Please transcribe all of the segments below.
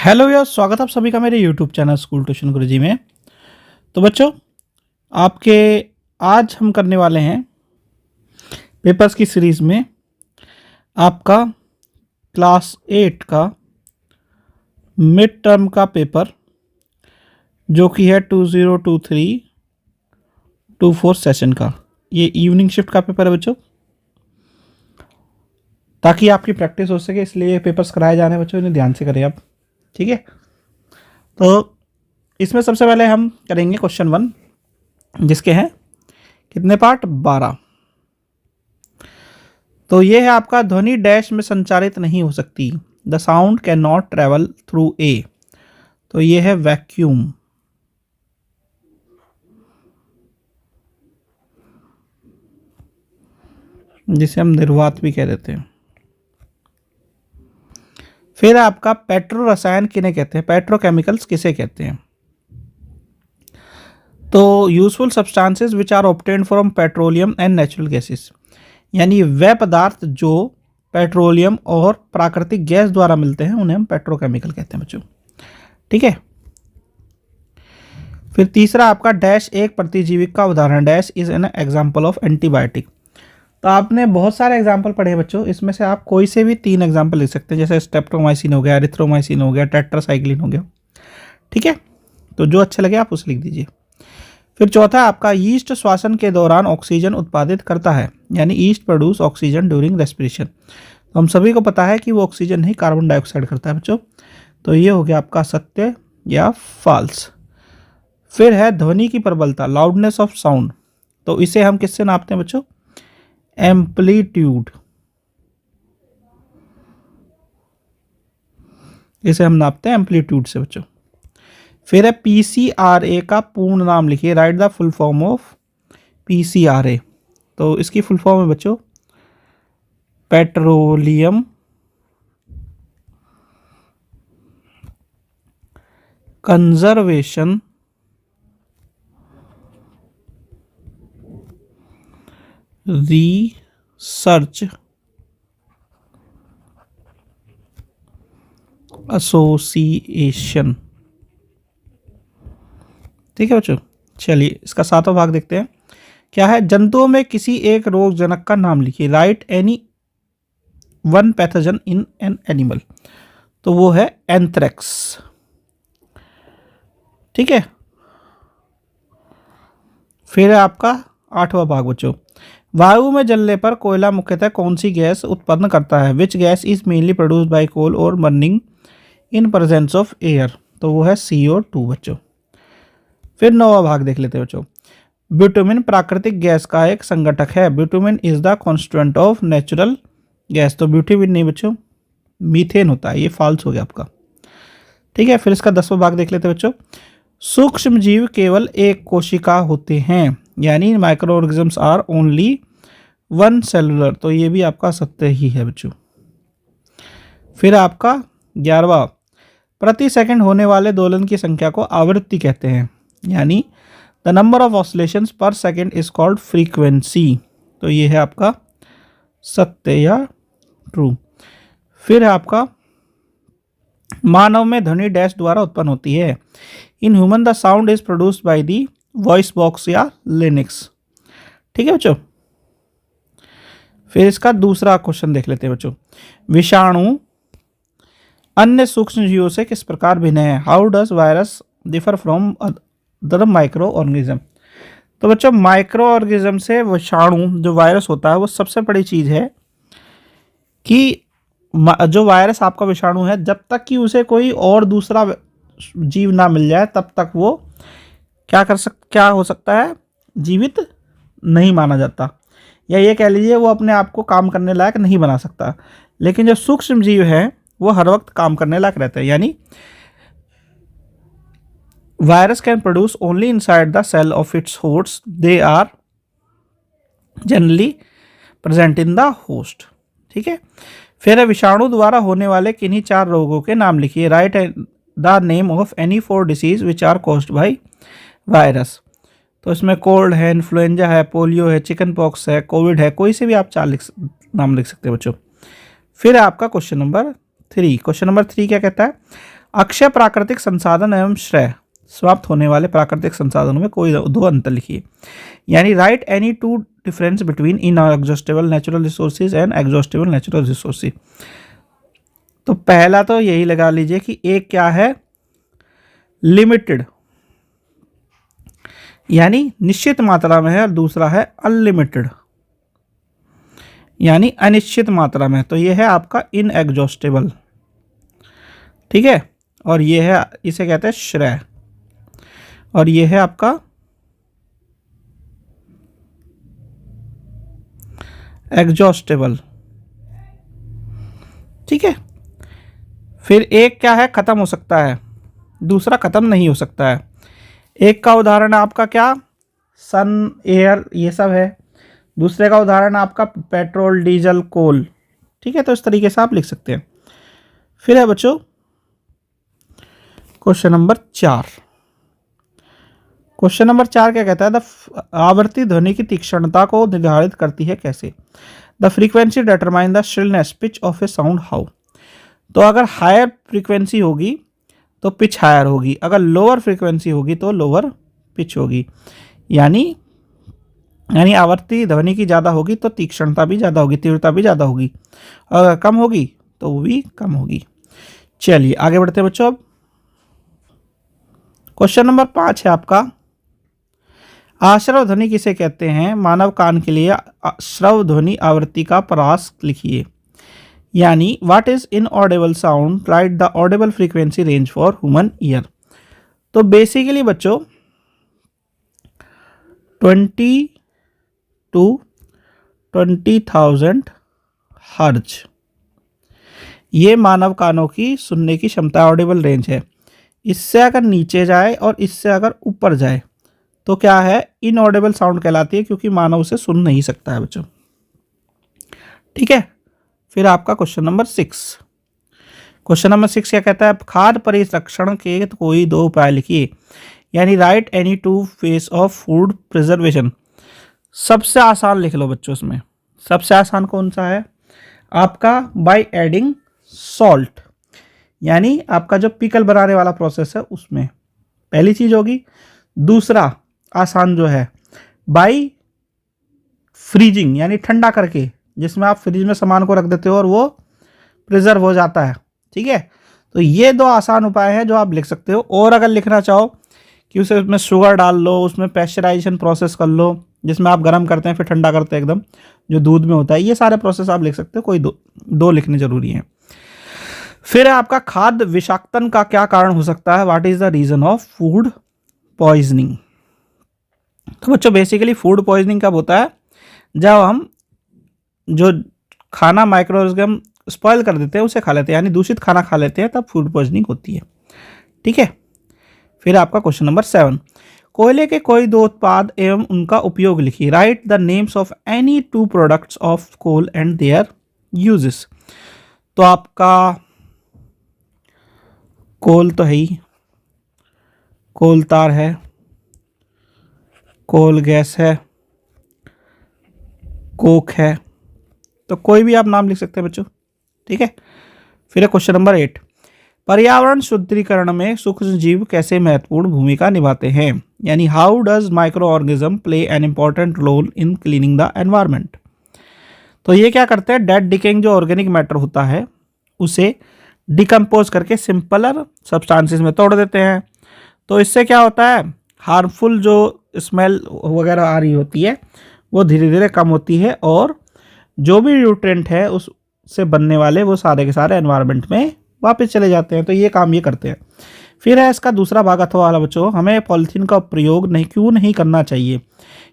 Hello यार, स्वागत है आप सभी का मेरे यूट्यूब चैनल स्कूल ट्यूशन गुरुजी में। तो बच्चों, आपके आज हम करने वाले हैं पेपर्स की सीरीज़ में आपका क्लास 8 का मिड टर्म का पेपर, जो कि है 2023-24 सेशन का। ये इवनिंग शिफ्ट का पेपर है बच्चों, ताकि आपकी प्रैक्टिस हो सके, इसलिए पेपर्स कराए जाने बच्चों, इन्हें ध्यान से करें आप। ठीक है, तो इसमें सबसे पहले हम करेंगे क्वेश्चन 1, जिसके हैं कितने पार्ट, 12। तो ये है आपका, ध्वनि डैश में संचारित नहीं हो सकती, the sound can not travel through a. तो ये है वैक्यूम। जिसे हम निर्वात भी कह देते हैं। फिर आपका पेट्रो रसायन किन्हें कहते हैं, पेट्रोकेमिकल्स किसे कहते हैं। तो useful substances which are obtained from petroleum and natural gases, यानी वह पदार्थ जो पेट्रोलियम और प्राकृतिक गैस द्वारा मिलते हैं, उन्हें हम पेट्रोकेमिकल कहते हैं बच्चों। ठीक है। फिर तीसरा आपका, डैश एक प्रतिजीविक का उदाहरण, dash is an example of antibiotic. तो आपने बहुत सारे एग्जाम्पल पढ़े बच्चों, इसमें से आप कोई से भी 3 एग्जाम्पल लिख सकते हैं, जैसे स्ट्रेप्टोमाइसिन हो गया, एरिथ्रोमाइसिन हो गया, टेट्रासाइक्लिन हो गया। ठीक है, तो जो अच्छा लगे आप उसे लिख दीजिए। फिर चौथा आपका, यीस्ट श्वसन के दौरान ऑक्सीजन उत्पादित करता है, यानी east produce oxygen during respiration. तो हम सभी को पता है कि वो ऑक्सीजन नहीं, कार्बन डाइऑक्साइड करता है बच्चों। तो ये हो गया आपका सत्य या फॉल्स। फिर है ध्वनि की प्रबलता, लाउडनेस ऑफ साउंड। तो इसे हम किससे नापते हैं बच्चों, एम्पलीट्यूड। इसे हम नापते हैं एम्पलीट्यूड से बच्चों। फिर है पीसीआरए का पूर्ण नाम लिखिए, write the full form of PCRA. तो इसकी फुल फॉर्म है बच्चों, पेट्रोलियम कंजर्वेशन रिसर्च एसोसिएशन। ठीक है बच्चों, चलिए इसका 7वां भाग देखते हैं। क्या है, जंतुओं में किसी एक रोगजनक का नाम लिखिए, right any one pathogen in an animal. तो वो है एंथ्रेक्स। ठीक है। फिर है आपका 8वां भाग बच्चों, वायु में जलने पर कोयला मुख्यतः कौन सी गैस उत्पन्न करता है, which gas is mainly produced by coal और burning in presence of air. तो वो है CO2 बच्चों। फिर 9वां भाग देख लेते हैं बच्चों, ब्यूटामिन प्राकृतिक गैस का एक संगठक है, butane is the constituent of natural gas. तो ब्यूटामिन नहीं बच्चों, मीथेन होता है, ये फॉल्स हो गया आपका। ठीक है। फिर इसका 10वां भाग देख लेते हैं बच्चों, सूक्ष्म जीव केवल एक कोशिका होते हैं, यानी micro organisms are only one cellular. तो ये भी आपका सत्य ही है बच्चों। फिर आपका 11वां, प्रति सेकंड होने वाले दोलन की संख्या को आवृत्ति कहते हैं, यानी द नंबर ऑफ ऑसिलेशंस पर सेकंड इज कॉल्ड फ्रीक्वेंसी। तो ये है आपका सत्य या ट्रू। फिर है आपका, मानव में ध्वनि डैश द्वारा उत्पन्न होती है, in human the sound is produced by the voice box या लिनक्स। ठीक है बच्चों। फिर इसका दूसरा क्वेश्चन देख लेते हैं बच्चों, विषाणु अन्य सूक्ष्म जीवों से किस प्रकार भिन्न है, how does virus differ from other micro organism. तो बच्चों, माइक्रो ऑर्गेनिज्म से विषाणु जो वायरस होता है, वो सबसे बड़ी चीज़ है कि जो वायरस आपका विषाणु है, जब तक कि उसे कोई और दूसरा जीव ना मिल जाए, तब तक वो क्या हो सकता है, जीवित नहीं माना जाता, या ये कह लीजिए वो अपने आप को काम करने लायक नहीं बना सकता। लेकिन जो सूक्ष्म जीव है वो हर वक्त काम करने लायक रहता है, यानी virus can produce only inside the cell of its host, they are generally present in the host. ठीक है। फिर विषाणु द्वारा होने वाले किन्हीं 4 रोगों के नाम लिखिए, write the name of any 4 disease which are caused by virus. तो इसमें कोल्ड है, इन्फ्लुएंजा है, पोलियो है, चिकन पॉक्स है, कोविड है, कोई से भी आप 4 नाम लिख सकते हैं बच्चों। फिर आपका क्वेश्चन नंबर 3 क्या कहता है, अक्षय प्राकृतिक संसाधन एवं श्रेय, समाप्त होने वाले प्राकृतिक संसाधनों में कोई दो अंतर लिखिए। यानी right any two difference between inexhaustible natural resources and exhaustible natural resources. तो पहला तो यही लगा लीजिए कि एक क्या है, लिमिटेड यानी निश्चित मात्रा में है, और दूसरा है अनलिमिटेड यानी अनिश्चित मात्रा में। तो ये है आपका इनएग्जॉस्टेबल, ठीक है, और ये है, इसे कहते हैं श्रेय, और ये है आपका एग्जॉस्टेबल, ठीक है। फिर एक क्या है, खत्म हो सकता है, दूसरा खत्म नहीं हो सकता है। एक का उदाहरण आपका क्या, सन, एयर, ये सब है। दूसरे का उदाहरण आपका पेट्रोल, डीजल, कोल, ठीक है। तो इस तरीके से आप लिख सकते हैं। फिर है बच्चों क्वेश्चन नंबर 4। क्वेश्चन नंबर 4 क्या कहता है, आवर्ती ध्वनि की तीक्ष्णता को निर्धारित करती है कैसे। The frequency determine the shrillness pitch of A sound how. तो अगर हायर फ्रीक्वेंसी होगी तो पिच हायर होगी, अगर लोअर फ्रीक्वेंसी होगी तो लोअर पिच होगी। यानी आवर्ती ध्वनि की ज़्यादा होगी तो तीक्ष्णता भी ज़्यादा होगी, तीव्रता भी ज़्यादा होगी, और अगर कम होगी तो वो भी कम होगी। चलिए आगे बढ़ते हैं बच्चों। अब क्वेश्चन नंबर 5 है आपका, आश्रव ध्वनि किसे कहते हैं। मानव कान के लिए श्रव ध्वनि आवृत्ति का परास लिखिए। यानी what is inaudible sound, right the Audible frequency range for human ear. तो बेसिकली बच्चों 20 to 20,000 हर्ज ये मानव कानों की सुनने की क्षमता, ऑडिबल रेंज है। इससे अगर नीचे जाए और इससे अगर ऊपर जाए तो क्या है, इनऑडिबल साउंड कहलाती है, क्योंकि मानव उसे सुन नहीं सकता है बच्चों, ठीक है। फिर आपका क्वेश्चन नंबर 6। क्वेश्चन नंबर 6 क्या कहता है, खाद्य परिरक्षण के कोई दो उपाय लिखिए। यानी right any two face of food preservation. सबसे आसान लिख लो बच्चों, इसमें सबसे आसान कौन सा है आपका, बाय एडिंग सॉल्ट, यानी आपका जो पिकल बनाने वाला प्रोसेस है उसमें पहली चीज होगी। दूसरा आसान जो है बाय फ्रीजिंग, यानी ठंडा करके, जिसमें आप फ्रिज में सामान को रख देते हो और वो प्रिजर्व हो जाता है, ठीक है। तो ये दो आसान उपाय हैं जो आप लिख सकते हो। और अगर लिखना चाहो कि उसे उसमें शुगर डाल लो, उसमें पैस्चराइजेशन प्रोसेस कर लो, जिसमें आप गर्म करते हैं फिर ठंडा करते हैं एकदम, जो दूध में होता है, ये सारे प्रोसेस आप लिख सकते हो। कोई दो लिखने जरूरी हैं। फिर है आपका खाद्य विषाक्तन का क्या कारण हो सकता है, what is the reason of food poisoning. तो बच्चों बेसिकली फूड पॉइजनिंग कब होता है, जब हम जो खाना माइक्रो ऑर्गेनिज्म स्पॉइल कर देते हैं उसे खा लेते हैं, यानी दूषित खाना खा लेते हैं, तब फूड पॉइजनिंग होती है, ठीक है। फिर आपका क्वेश्चन नंबर 7, कोयले के कोई दो उत्पाद एवं उनका उपयोग लिखिए। Write the names of any two products of coal and their uses. तो आपका कोल तो है ही, कोल तार है, कोल गैस है, कोक है, तो कोई भी आप नाम लिख सकते हैं बच्चों, ठीक है। फिर है क्वेश्चन नंबर 8, पर्यावरण शुद्धिकरण में सूक्ष्म जीव कैसे महत्वपूर्ण भूमिका निभाते हैं। यानी how does microorganism play an important role in cleaning the environment. तो ये क्या करते हैं, डेड डिकेइंग जो ऑर्गेनिक मैटर होता है उसे डिकम्पोज करके सिंपलर सब्सटेंसेस में तोड़ देते हैं। तो इससे क्या होता है, हार्मफुल जो स्मेल वगैरह आ रही होती है वो धीरे धीरे कम होती है, और जो भी न्यूट्रिएंट है उससे बनने वाले वो सारे के सारे एनवायरनमेंट में वापस चले जाते हैं। तो ये काम ये करते हैं। फिर है इसका दूसरा भाग अथवा वाला बच्चों, हमें पॉलीथीन का प्रयोग क्यों नहीं करना चाहिए।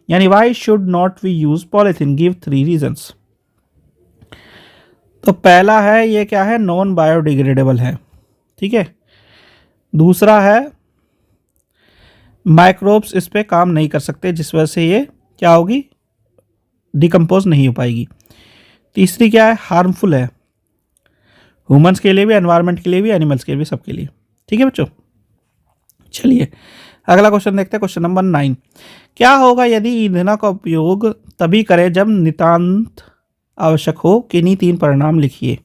यानी why should not we use polythene, give 3 reasons. तो पहला है ये क्या है, नॉन बायोडिग्रेडेबल है, ठीक है। दूसरा है माइक्रोब्स इस पे काम नहीं कर सकते, जिस वजह से ये क्या होगी, डिकम्पोज नहीं हो पाएगी। तीसरी क्या है, हार्मफुल है, ह्यूमंस के लिए भी, एनवायरनमेंट के लिए भी, एनिमल्स के लिए भी, सबके लिए, ठीक है बच्चों। चलिए अगला क्वेश्चन देखते हैं, क्वेश्चन नंबर 9, क्या होगा यदि ईंधन का उपयोग तभी करें जब नितांत आवश्यक हो, किन्हीं 3 परिणाम लिखिए।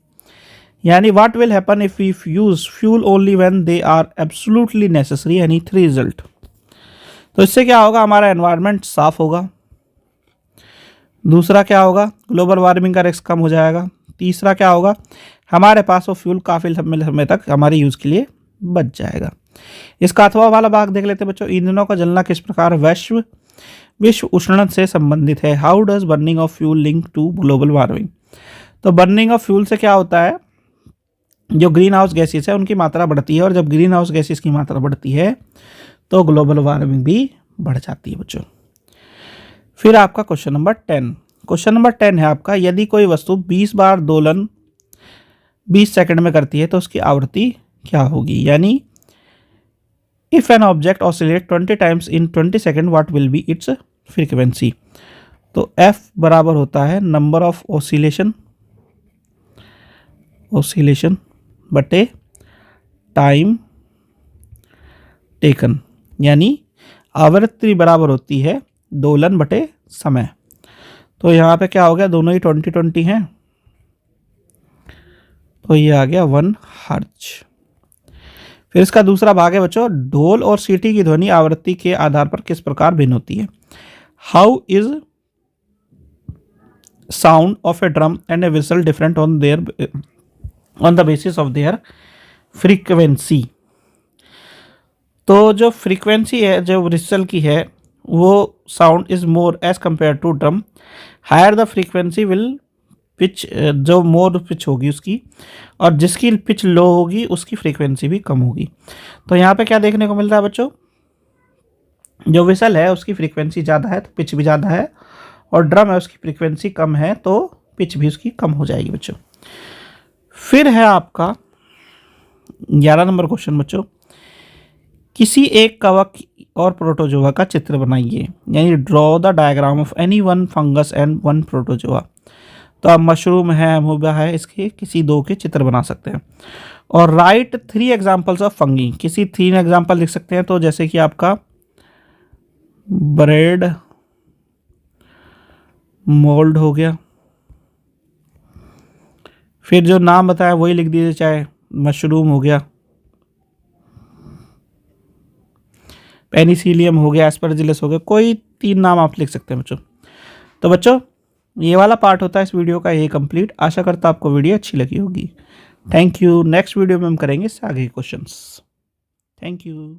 यानी what will happen if we use fuel only when they are absolutely necessary, यानी 3 रिजल्ट। तो इससे क्या होगा, हमारा एनवायरनमेंट साफ होगा। दूसरा क्या होगा, ग्लोबल वार्मिंग का रिस्क कम हो जाएगा। तीसरा क्या होगा, हमारे पास वो फ्यूल काफ़ी लंबे समय तक हमारे यूज़ के लिए बच जाएगा। इसका अथवा वाला भाग देख लेते हैं बच्चों। ईंधनों का जलना किस प्रकार विश्व उष्णन से संबंधित है। How does burning of fuel link to global warming. तो बर्निंग ऑफ फ्यूल से क्या होता है, जो ग्रीन हाउस गैसेस है उनकी मात्रा बढ़ती है, और जब ग्रीन हाउस गैसेस की मात्रा बढ़ती है तो ग्लोबल वार्मिंग भी बढ़ जाती है बच्चों। फिर आपका क्वेश्चन नंबर 10। क्वेश्चन नंबर 10 है आपका, यदि कोई वस्तु 20 बार दोलन 20 सेकंड में करती है तो उसकी आवृत्ति क्या होगी। यानी if an object oscillate 20 times in 20 second what will be it's frequency. तो F बराबर होता है नंबर ऑफ ओसिलेशन बटे टाइम टेकन, यानी आवृत्ति बराबर होती है दोलन बटे समय। तो यहाँ पे क्या हो गया, दोनों ही 20-20 हैं, तो ये आ गया 1 हर्ट्ज। फिर इसका दूसरा भाग है बच्चों, ढोल और सीटी की ध्वनि आवृत्ति के आधार पर किस प्रकार भिन्न होती है। How is sound of a drum and a whistle different on the basis of their frequency. तो जो फ्रीक्वेंसी है जो विसल की है, वो sound is more as compare to drum. Higher the frequency will pitch, जो मोर पिच होगी उसकी, और जिसकी पिच लो होगी उसकी फ्रीक्वेंसी भी कम होगी। तो यहाँ पे क्या देखने को मिल रहा है बच्चों, जो विसल है उसकी फ्रीक्वेंसी ज़्यादा है तो पिच भी ज़्यादा है, और ड्रम है उसकी फ्रीक्वेंसी कम है तो पिच भी उसकी कम हो जाएगी बच्चों। फिर है आपका 11 नंबर क्वेश्चन बच्चों, किसी एक कवक और प्रोटोजोआ का चित्र बनाइए, यानी draw the diagram of any one fungus and one protozoa. तो अब मशरूम है, अमूबा है, इसके किसी 2 के चित्र बना सकते हैं। और राइट 3 एग्जाम्पल्स ऑफ फंगी, किसी 3 एग्जाम्पल लिख सकते हैं। तो जैसे कि आपका ब्रेड मोल्ड हो गया, फिर जो नाम बताया वही लिख दीजिए, चाहे मशरूम हो गया, पेनिसिलियम हो गया, एस्परजिलस हो गया, कोई 3 नाम आप लिख सकते हैं बच्चों। तो बच्चों ये वाला पार्ट होता है इस वीडियो का, ये कंप्लीट। आशा करता आपको वीडियो अच्छी लगी होगी। Thank you. नेक्स्ट वीडियो में हम करेंगे इससे आगे क्वेश्चंस। Thank you.